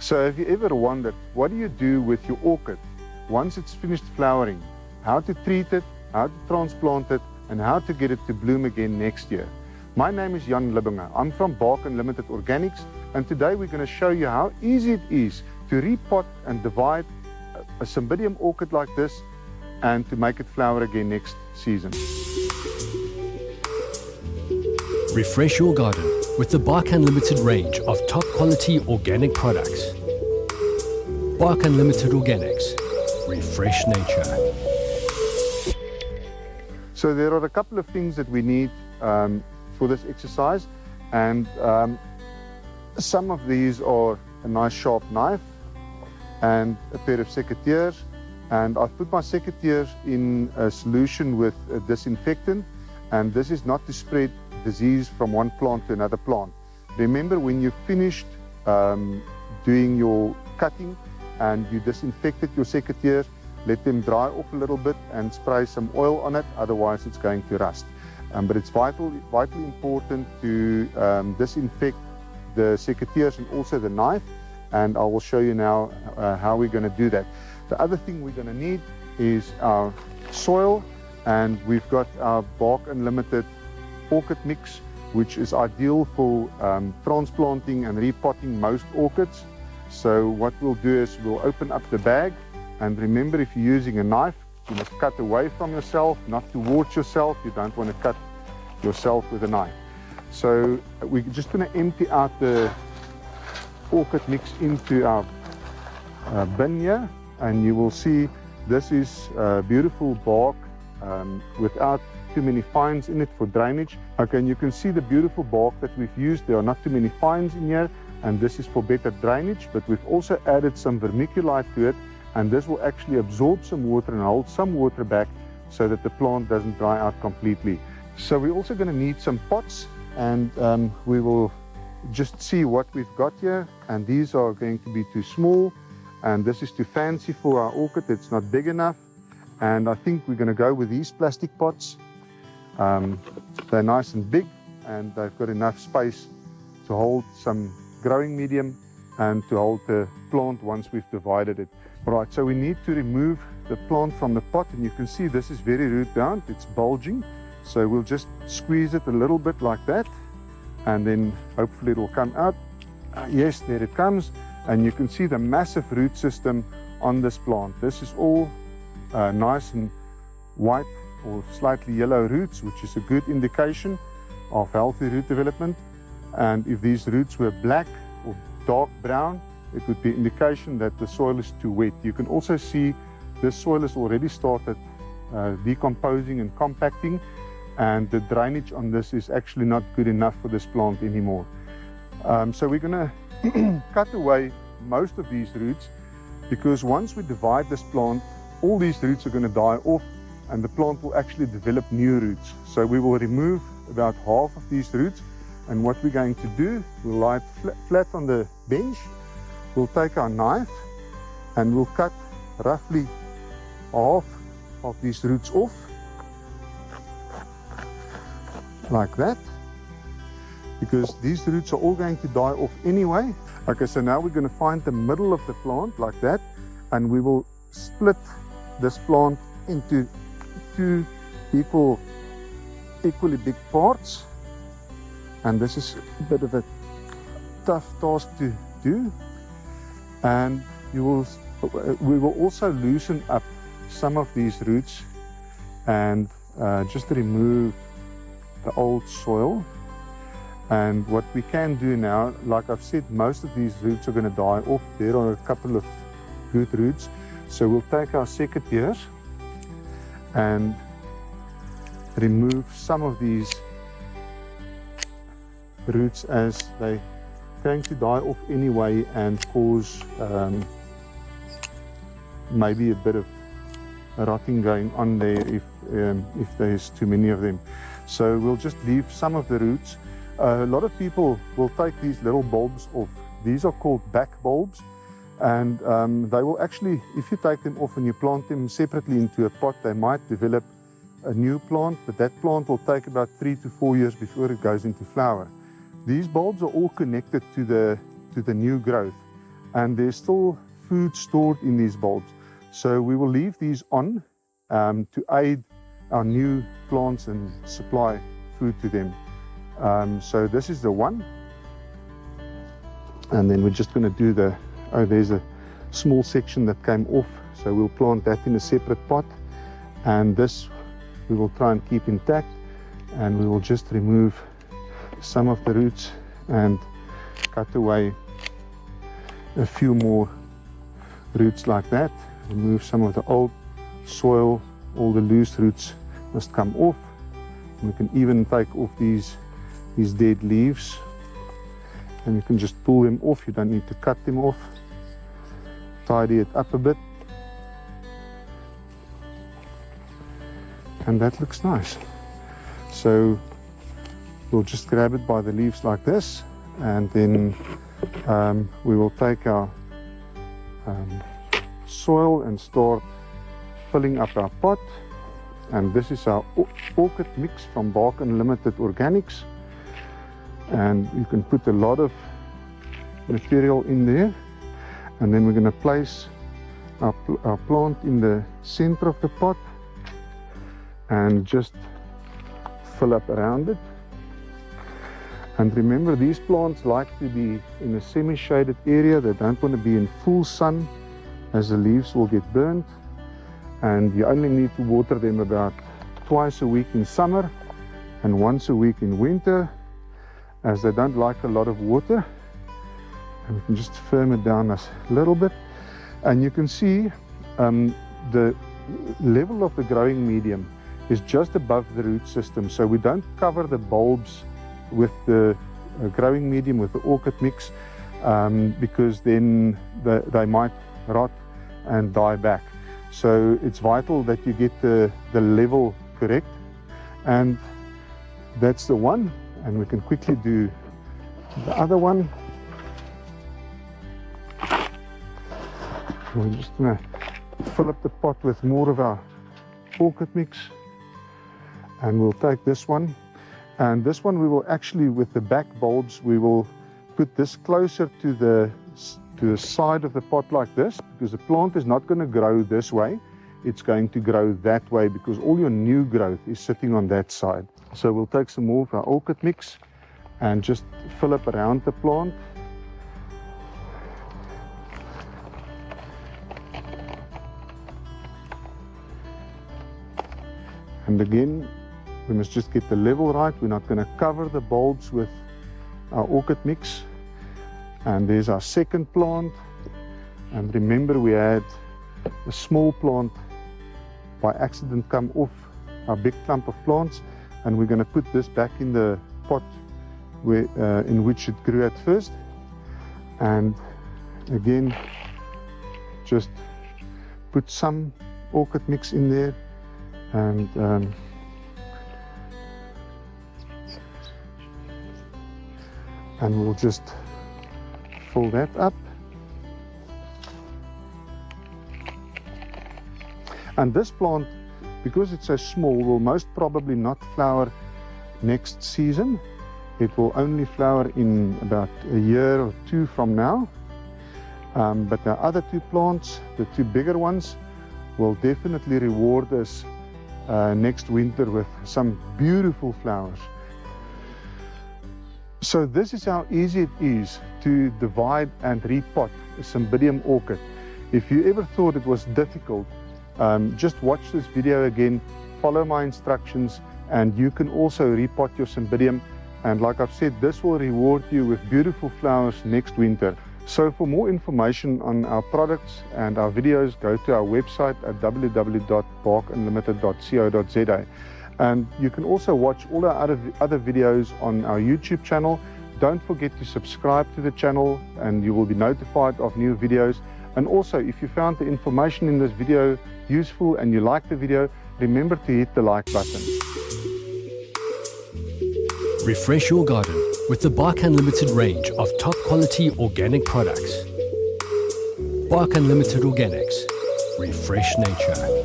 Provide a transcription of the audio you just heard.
So have you ever wondered, what do you do with your orchid once it's finished flowering? How to treat it, how to transplant it, and how to get it to bloom again next year? My name is Jan Lubbinge. I'm from Bark Unlimited Organics, and today we're going to show you how easy it is to repot and divide a Cymbidium orchid like this and to make it flower again next season. Refresh your garden with the Bark Unlimited range of top quality organic products. Bark Unlimited Organics. Refresh nature. So there are a couple of things that we need for this exercise, and some of these are a nice sharp knife and a pair of secateurs, and I've put my secateurs in a solution with a disinfectant, and this is not to spread disease from one plant to another plant. Remember, when you've finished doing your cutting and you disinfected your secateurs, let them dry off a little bit and spray some oil on it, otherwise it's going to rust. But it's vitally important to disinfect the secateurs and also the knife, and I will show you now how we're going to do that. The other thing we're going to need is our soil, and we've got our Bark Unlimited orchid mix, which is ideal for transplanting and repotting most orchids. So what we'll do is we'll open up the bag, and remember, if you're using a knife, you must cut away from yourself, not towards yourself. You don't want to cut yourself with a knife. So we're just going to empty out the orchid mix into our bin here, and you will see this is beautiful bark without too many fines in it for drainage. Okay, and you can see the beautiful bark that we've used. There are not too many fines in here, and this is for better drainage, but we've also added some vermiculite to it, and this will actually absorb some water and hold some water back so that the plant doesn't dry out completely. So we're also going to need some pots, and we will just see what we've got here, and these are going to be too small, and this is too fancy for our orchid. It's not big enough, and I think we're going to go with these plastic pots. They're nice and big, and they've got enough space to hold some growing medium and to hold the plant once we've divided it. Right, so we need to remove the plant from the pot, and you can see this is very root bound, it's bulging. So we'll just squeeze it a little bit like that, and then hopefully it will come out. Yes, there it comes, and you can see the massive root system on this plant. This is all nice and white or slightly yellow roots, which is a good indication of healthy root development. And if these roots were black or dark brown, it would be an indication that the soil is too wet. You can also see this soil has already started decomposing and compacting, and the drainage on this is actually not good enough for this plant anymore. So we're going to cut away most of these roots, because once we divide this plant, all these roots are going to die off, and the plant will actually develop new roots. So we will remove about half of these roots, and what we're going to do, we'll lie it flat on the bench. We'll take our knife and we'll cut roughly half of these roots off, like that, because these roots are all going to die off anyway. Okay, so now we're going to find the middle of the plant like that, and we will split this plant into two equally big parts, and this is a bit of a tough task to do. And we will also loosen up some of these roots and just remove the old soil. And what we can do now, like I've said, most of these roots are going to die off. There are a couple of good roots. So we'll take our secateurs and remove some of these roots, as they going to die off anyway and cause maybe a bit of rotting going on there if there's too many of them. So we'll just leave some of the roots. A lot of people will take these little bulbs off. These are called back bulbs, and they will actually, if you take them off and you plant them separately into a pot, they might develop a new plant, but that plant will take about 3 to 4 years before it goes into flower. These bulbs are all connected to the new growth, and there's still food stored in these bulbs. So we will leave these on to aid our new plants and supply food to them. So this is the one. And then we're just going to do there's a small section that came off. So we'll plant that in a separate pot. And this we will try and keep intact. And we will just remove some of the roots and cut away a few more roots like that. Remove some of the old soil, all the loose roots must come off. And we can even take off these dead leaves, and you can just pull them off. You don't need to cut them off. Tidy it up a bit, and that looks nice. So we'll just grab it by the leaves like this, and then we will take our soil and start filling up our pot. And this is our orchid mix from Bark Unlimited Organics, and you can put a lot of material in there. And then we're going to place our plant in the center of the pot and just fill up around it. And remember, these plants like to be in a semi-shaded area. They don't want to be in full sun, as the leaves will get burned. And you only need to water them about twice a week in summer and once a week in winter, as they don't like a lot of water. And we can just firm it down a little bit. And you can see the level of the growing medium is just above the root system. So we don't cover the bulbs with the growing medium, with the orchid mix, because then they might rot and die back. So it's vital that you get the level correct. And that's the one. And we can quickly do the other one. We're just going to fill up the pot with more of our orchid mix. And we'll take this one. And this one we will actually, with the back bulbs, we will put this closer to the side of the pot like this, because the plant is not going to grow this way. It's going to grow that way, because all your new growth is sitting on that side. So we'll take some more of our orchid mix and just fill up around the plant. And again, we must just get the level right. We're not going to cover the bulbs with our orchid mix. And there's our second plant. And remember, we had a small plant by accident come off our big clump of plants. And we're going to put this back in the pot in which it grew at first. And again, just put some orchid mix in there. And we'll just fill that up. And this plant, because it's so small, will most probably not flower next season. It will only flower in about a year or two from now. But the other two plants, the two bigger ones, will definitely reward us next winter with some beautiful flowers. So this is how easy it is to divide and repot a Cymbidium orchid. If you ever thought it was difficult, just watch this video again, follow my instructions, and you can also repot your Cymbidium. And like I've said, this will reward you with beautiful flowers next winter. So for more information on our products and our videos, go to our website at www.barkunlimited.co.za. And you can also watch all our other videos on our YouTube channel. Don't forget to subscribe to the channel, and you will be notified of new videos. And also, if you found the information in this video useful and you like the video, remember to hit the like button. Refresh your garden with the Bark Unlimited range of top quality organic products. Bark Unlimited Organics. Refresh nature.